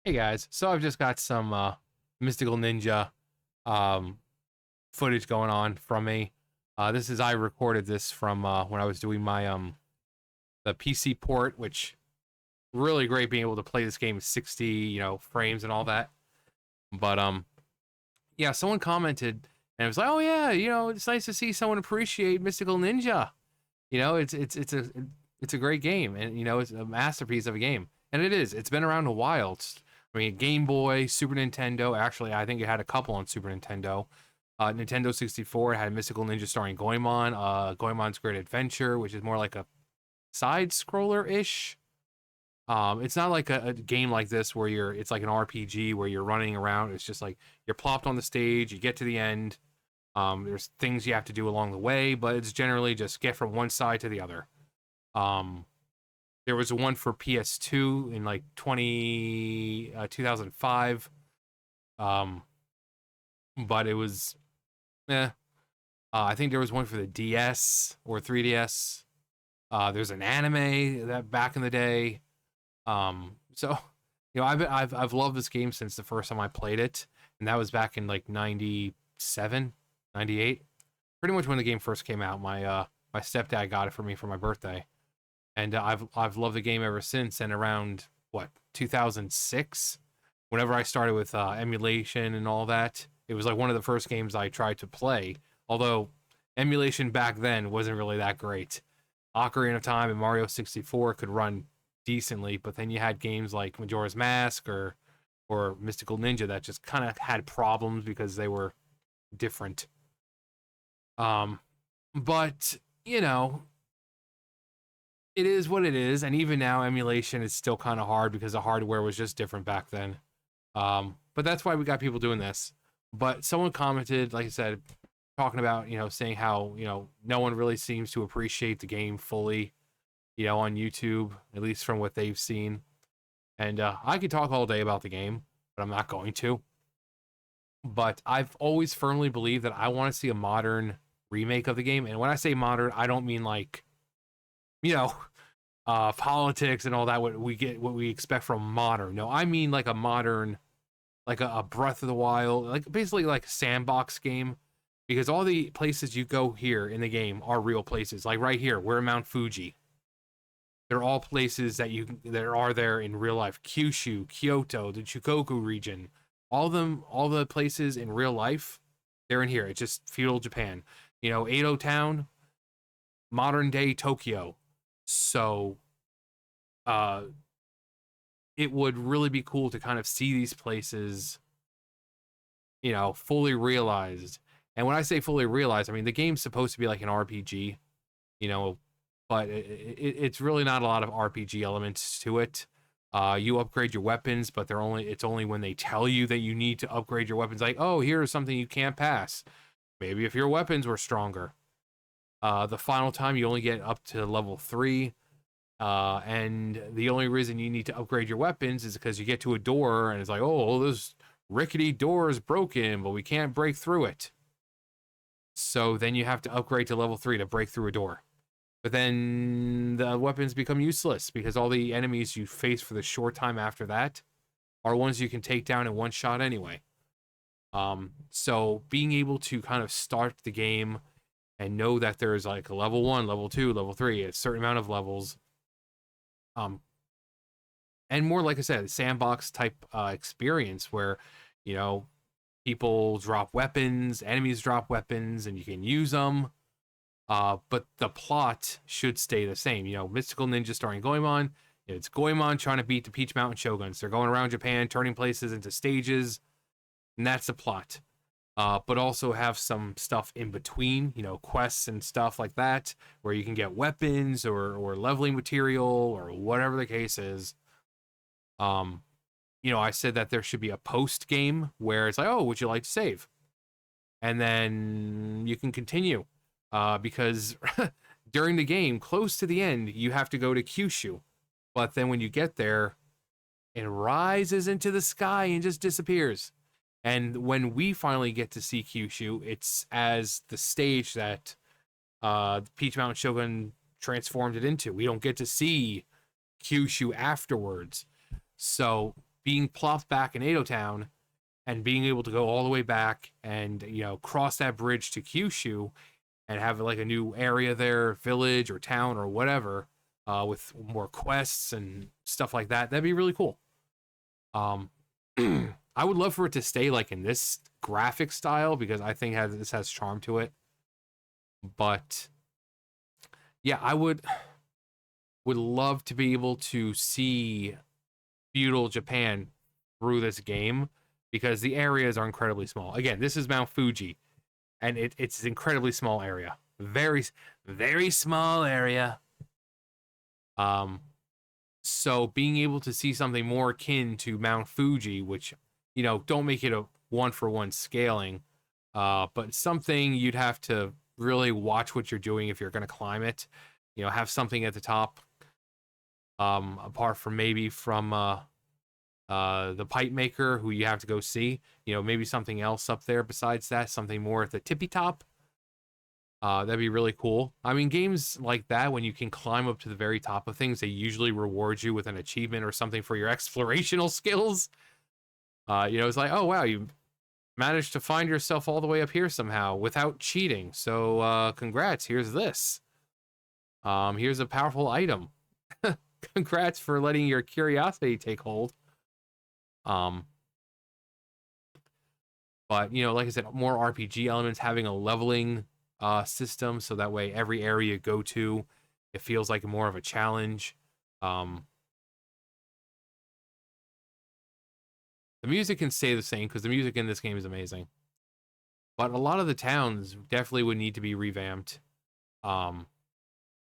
Hey guys, so I've just got some Mystical Ninja um, footage going on from me. I recorded this from when I was doing my the PC port, which really great being able to play this game at 60 frames and all that. But yeah, someone commented and it was like, oh yeah, it's nice to see someone appreciate Mystical Ninja. It's a great game, and it's a masterpiece of a game, and it is. It's been around a while. I mean, Game Boy, Super Nintendo. Actually, I think it had a couple on Super Nintendo. Nintendo 64 had Mystical Ninja starring Goemon. Goemon's Great Adventure, which is more like a side scroller ish. It's not like a game like this where it's like an RPG where you're running around. It's just like you're plopped on the stage, you get to the end. There's things you have to do along the way, but it's generally just get from one side to the other. Um, there was one for PS2 in like 2005. Um, but it was eh. I think there was one for the DS or 3DS. There's an anime that back in the day. So I've loved this game since the first time I played it, and that was back in like 97, 98. Pretty much when the game first came out. My stepdad got it for me for my birthday, and I've loved the game ever since. And around what 2006, whenever I started with emulation and all that, it was like one of the first games I tried to play. Although emulation back then wasn't really that great. Ocarina of Time and Mario 64 could run decently, but then you had games like Majora's Mask or Mystical Ninja that just kind of had problems because they were different. Um, but you know, it is what it is, and even now, emulation is still kind of hard because the hardware was just different back then. But that's why we got people doing this. But someone commented, like I said, talking about saying how no one really seems to appreciate the game fully, on YouTube, at least from what they've seen. And I could talk all day about the game, but I'm not going to. But I've always firmly believed that I want to see a modern remake of the game. And when I say modern, I don't mean like, you know, politics and all that. What we expect from modern. No, I mean like a modern, like a Breath of the Wild, like basically like a sandbox game. Because all the places you go here in the game are real places. Like right here, we're in Mount Fuji. They're all places that are there in real life. Kyushu, Kyoto, the Chukoku region, all the places in real life, they're in here. It's just feudal Japan. Edo Town, modern day Tokyo. So, uh, it would really be cool to kind of see these places, fully realized. And when I say fully realized, I mean the game's supposed to be like an RPG, you know, but it's really not a lot of RPG elements to it. You upgrade your weapons, but it's only when they tell you that you need to upgrade your weapons. Like, oh, here's something you can't pass. Maybe if your weapons were stronger. The final time you only get up to level 3. And the only reason you need to upgrade your weapons is because you get to a door and it's like, oh, this rickety door is broken, but we can't break through it. So then you have to upgrade to level 3 to break through a door. But then the weapons become useless because all the enemies you face for the short time after that are ones you can take down in one shot anyway. So being able to kind of start the game and know that there's like a level 1, level 2, level 3, a certain amount of levels, um, and more like I said, sandbox type experience where you know people drop weapons, enemies drop weapons, and you can use them. But the plot should stay the same. Mystical Ninja starring Goemon. It's Goemon trying to beat the Peach Mountain Shoguns. They're going around Japan, turning places into stages, and that's the plot. But also have some stuff in between, quests and stuff like that, where you can get weapons or leveling material or whatever the case is. Um, I said that there should be a post game where it's like, oh, would you like to save? And then you can continue. Because during the game, close to the end, you have to go to Kyushu. But then when you get there, it rises into the sky and just disappears. And when we finally get to see Kyushu, it's as the stage that Peach Mountain Shogun transformed it into. We don't get to see Kyushu afterwards. So being plopped back in Edo Town and being able to go all the way back and, you know, cross that bridge to Kyushu and have like a new area there, village or town or whatever, with more quests and stuff like that. That'd be really cool. Um, I would love for it to stay like in this graphic style because I think this has charm to it. But yeah, I would love to be able to see feudal Japan through this game because the areas are incredibly small. Again, this is Mount Fuji, and it's an incredibly small area, very small area. Um, so being able to see something more akin to Mount Fuji, which, you know, don't make it a one for one scaling, but something you'd have to really watch what you're doing if you're going to climb it. You know, have something at the top, apart from maybe from the pipe maker who you have to go see. You know, maybe something else up there besides that, something more at the tippy top. That'd be really cool. I mean, games like that, when you can climb up to the very top of things, they usually reward you with an achievement or something for your explorational skills. You know, it's like, oh wow, you managed to find yourself all the way up here somehow without cheating. So, congrats. Here's this. Here's a powerful item. Congrats for letting your curiosity take hold. Um, but you know, like I said, more RPG elements, having a leveling system, so that way every area you go to, it feels like more of a challenge. Um, the music can stay the same because the music in this game is amazing, but a lot of the towns definitely would need to be revamped. Um,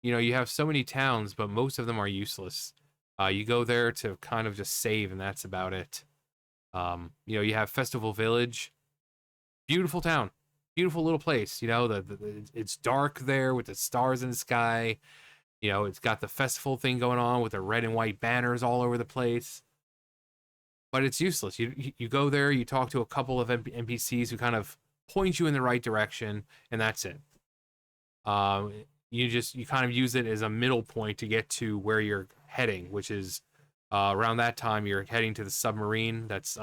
you know, you have so many towns, but most of them are useless. You go there to kind of just save, and that's about it. You know, you have Festival Village, beautiful town, beautiful little place. You know, it's dark there with the stars in the sky. You know, it's got the festival thing going on with the red and white banners all over the place. But it's useless. You go there, you talk to a couple of NPCs who kind of point you in the right direction, and that's it. Um, you kind of use it as a middle point to get to where you're heading, which is around that time you're heading to the submarine that's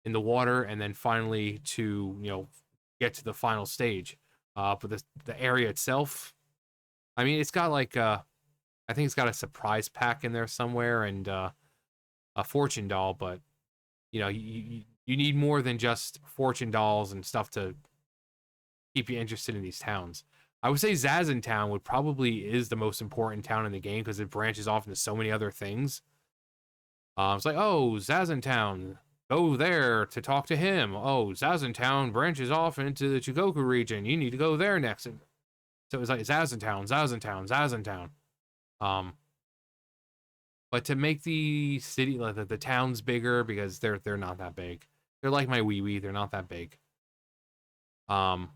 in the water, and then finally to, you know, get to the final stage. But the area itself, I mean, it's got like I think it's got a surprise pack in there somewhere and a fortune doll, but you know, you need more than just fortune dolls and stuff to keep you interested in these towns. I would say Zazentown would probably is the most important town in the game because it branches off into so many other things. It's like, oh, Zazentown, go there to talk to him. Oh, Zazentown branches off into the Chugoku region. You need to go there next. And so it was like Zazentown. Um, but to make the city, like the towns bigger because they're not that big. They're like my wee wee. They're not that big. Um,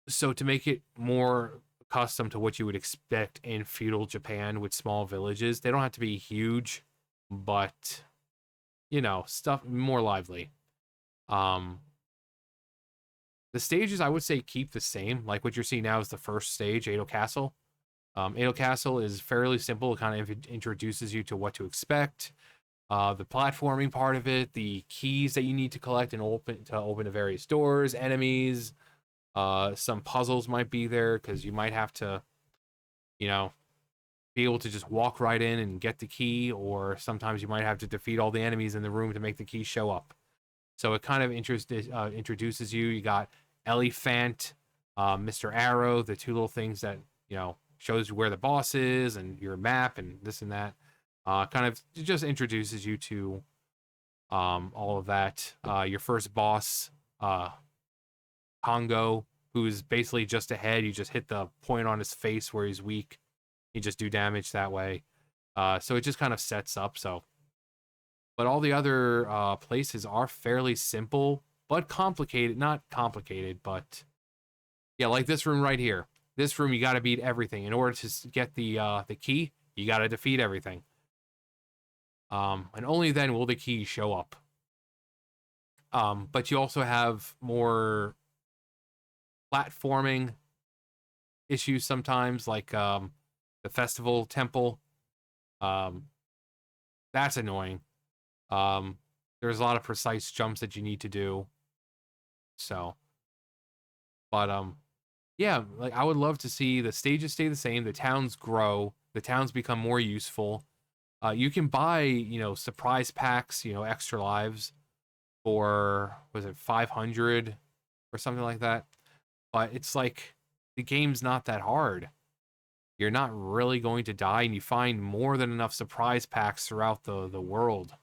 so to make it more custom to what you would expect in feudal Japan with small villages, they don't have to be huge, but you know, stuff more lively. Um, the stages I would say keep the same. Like what you're seeing now is the first stage, Edo Castle. Edo Castle is fairly simple. It kind of introduces you to what to expect. The platforming part of it, the keys that you need to collect and open the various doors, enemies. Some puzzles might be there because you might have to, you know, be able to just walk right in and get the key, or sometimes you might have to defeat all the enemies in the room to make the key show up. So it kind of introduces you. You got Elephant, Mr. Arrow, the two little things that, you know, shows you where the boss is and your map and this and that. Kind of just introduces you to all of that. Your first boss, Congo, who's basically just ahead. You just hit the point on his face where he's weak. You just do damage that way. So it just kind of sets up. So, but all the other places are fairly simple, but complicated. Not complicated, but yeah, like this room right here. This room, you got to beat everything in order to get the key. You got to defeat everything. And only then will the key show up. But you also have more platforming issues sometimes, like the festival temple. That's annoying. Um, there's a lot of precise jumps that you need to do. So, but yeah, like I would love to see the stages stay the same, the towns grow, the towns become more useful. You can buy, surprise packs, extra lives for was it 500 or something like that. But it's like the game's not that hard. You're not really going to die, and you find more than enough surprise packs throughout the world.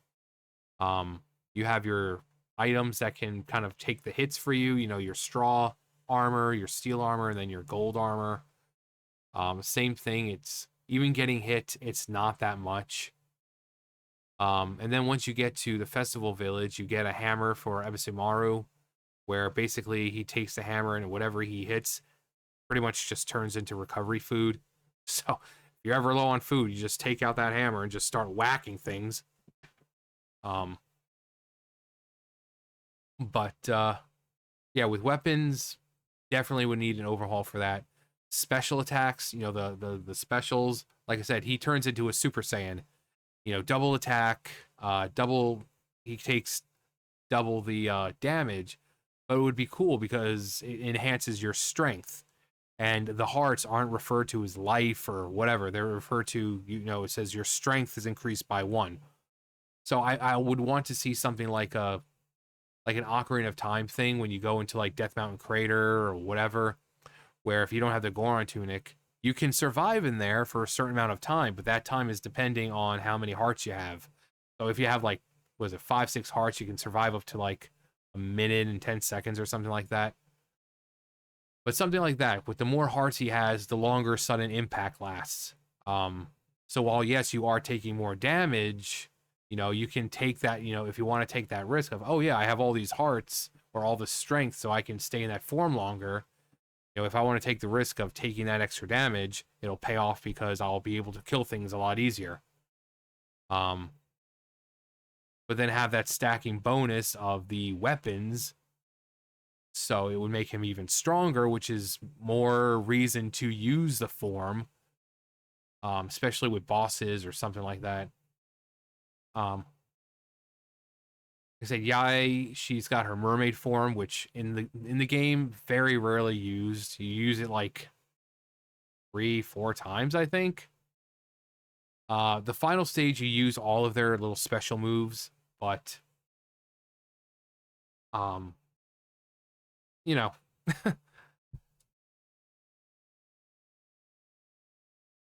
Um, you have your items that can kind of take the hits for you. Your straw armor, your steel armor, and then your gold armor. Same thing. It's even getting hit. It's not that much. And then once you get to the festival village, you get a hammer for Ebisumaru, where basically he takes the hammer and whatever he hits pretty much just turns into recovery food. So if you're ever low on food, you just take out that hammer and just start whacking things. Um, but yeah, with weapons, definitely would need an overhaul for that. Special attacks, the specials. Like I said, he turns into a Super Saiyan. Double attack, double. He takes double the damage, but it would be cool because it enhances your strength. And the hearts aren't referred to as life or whatever. They're referred to, it says your strength is increased by one. So I would want to see something like an Ocarina of Time thing when you go into like Death Mountain Crater or whatever, where if you don't have the Goron tunic, you can survive in there for a certain amount of time, but that time is depending on how many hearts you have. So if you have like, was it 5, 6 hearts, you can survive up to like a minute and 10 seconds or something like that. But something like that, with the more hearts he has, the longer sudden impact lasts. So while yes, you are taking more damage, you can take that, if you want to take that risk of, oh yeah, I have all these hearts or all the strength, so I can stay in that form longer. If I want to take the risk of taking that extra damage, it'll pay off because I'll be able to kill things a lot easier. Um, but then have that stacking bonus of the weapons, so it would make him even stronger, which is more reason to use the form, especially with bosses or something like that. Um, I said Yai, she's got her mermaid form, which in the game very rarely used. You use it like 3, 4 times, I think. The final stage, you use all of their little special moves, but um, you know,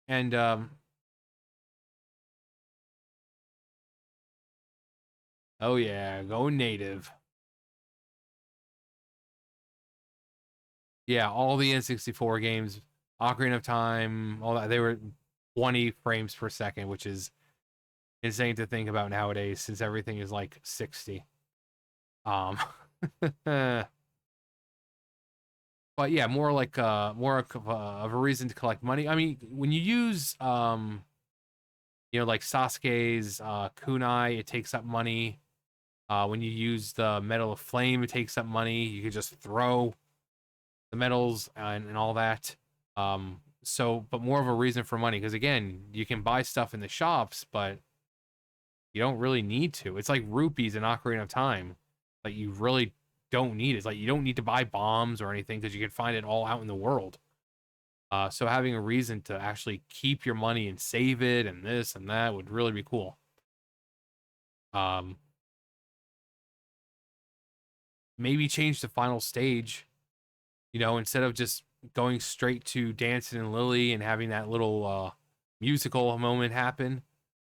and oh yeah, go native. Yeah, all the N64 games, Ocarina of Time, all that, they were 20 frames per second, which is insane to think about nowadays since everything is like 60. Um, but yeah, more like more of a reason to collect money. I mean, when you use like Sasuke's kunai, it takes up money. When you use the Metal of Flame, it takes up money. You can just throw the metals and all that. But more of a reason for money because again, you can buy stuff in the shops, but you don't really need to. It's like rupees in Ocarina of Time. Like you really don't need it. It's like you don't need to buy bombs or anything because you can find it all out in the world. So having a reason to actually keep your money and save it and this and that would really be cool. Um, Maybe change the final stage. Instead of just going straight to Dancing and Lily and having that little musical moment happen,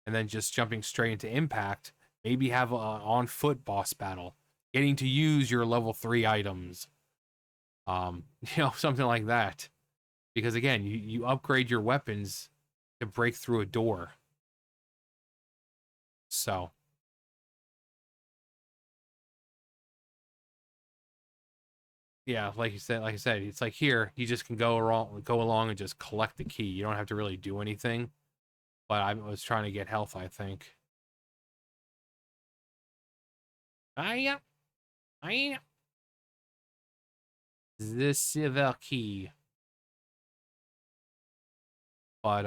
and then just jumping straight into Impact. Maybe have an on foot boss battle, getting to use your level 3 items, something like that. Because again, you upgrade your weapons to break through a door. So yeah, like I said, it's like here you just can go along and just collect the key. You don't have to really do anything. But I was trying to get health, I think. Yeah, I the silver key. But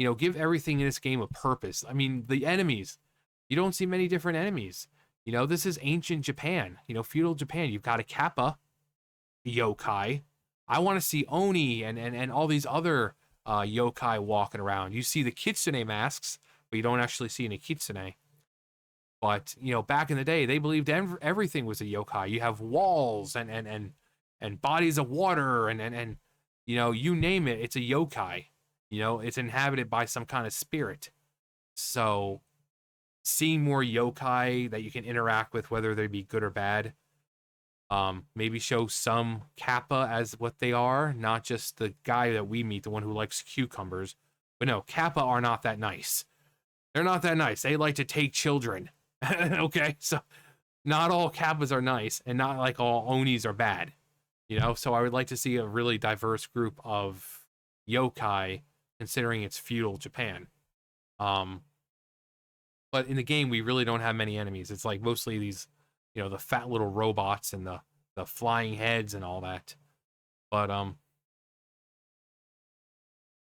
You know, give everything in this game a purpose. I mean, the enemies, you don't see many different enemies. You know, this is ancient Japan, you know, feudal Japan. You've got a Kappa yokai. I want to see Oni and all these other yokai walking around. You see the kitsune masks, but you don't actually see any kitsune. But, you know, back in the day, they believed everything was a yokai. You have walls and bodies of water and you know, you name it, it's a yokai. You know, it's inhabited by some kind of spirit. So seeing more yokai that you can interact with, whether they be good or bad, maybe show some Kappa as what they are, not just the guy that we meet, the one who likes cucumbers. But no, Kappa are not that nice. They're not that nice. They like to take children. Okay, so not all Kappas are nice, and not like all Onis are bad. You know, so I would like to see a really diverse group of yokai, considering it's feudal Japan. Um, but in the game, we really don't have many enemies. It's like mostly these, you know, the fat little robots and the flying heads and all that. But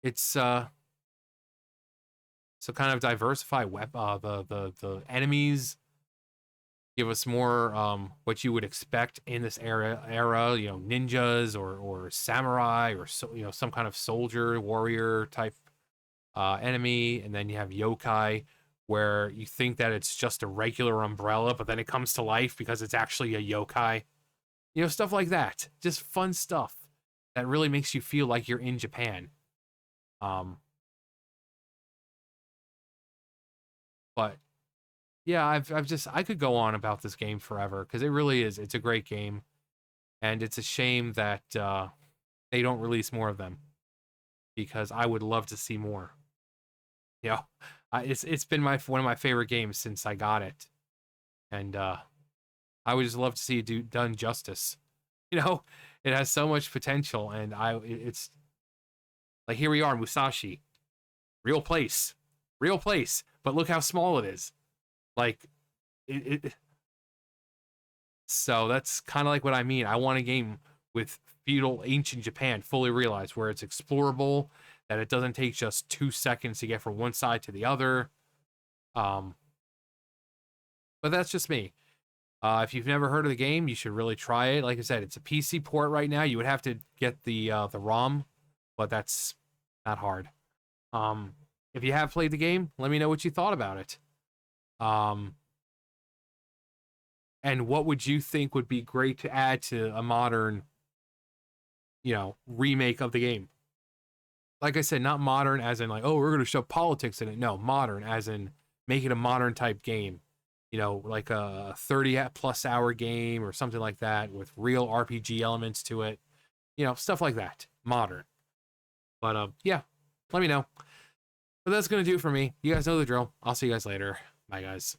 it's so kind of diversify the enemies, give us more what you would expect in this era, you know, ninjas or samurai or so, you know, some kind of soldier warrior type enemy. And then you have yokai, where you think that it's just a regular umbrella, but then it comes to life because it's actually a yokai. You know, stuff like that. Just fun stuff that really makes you feel like you're in Japan. Um, but yeah, I've just I could go on about this game forever because it really is. It's a great game, and it's a shame that they don't release more of them because I would love to see more. You know, it's been one of my favorite games since I got it, and I would just love to see it done justice. You know, it has so much potential, and it's like here we are, Musashi, real place, real place, but look how small it is. Like it so that's kind of like what I mean. I want a game with feudal ancient Japan fully realized, where it's explorable, that it doesn't take just 2 seconds to get from one side to the other. Um, but that's just me. If you've never heard of the game, you should really try it. Like I said, it's a PC port right now. You would have to get the ROM, but that's not hard. Um, if you have played the game, let me know what you thought about it. Um, and what would you think would be great to add to a modern, you know, remake of the game? Like I said, not modern as in like, oh, we're gonna shove politics in it. No, modern as in make it a modern type game. You know, like a 30+ hour game or something like that with real RPG elements to it. You know, stuff like that. Modern. But yeah, let me know. But that's gonna do it for me. You guys know the drill. I'll see you guys later. Bye guys.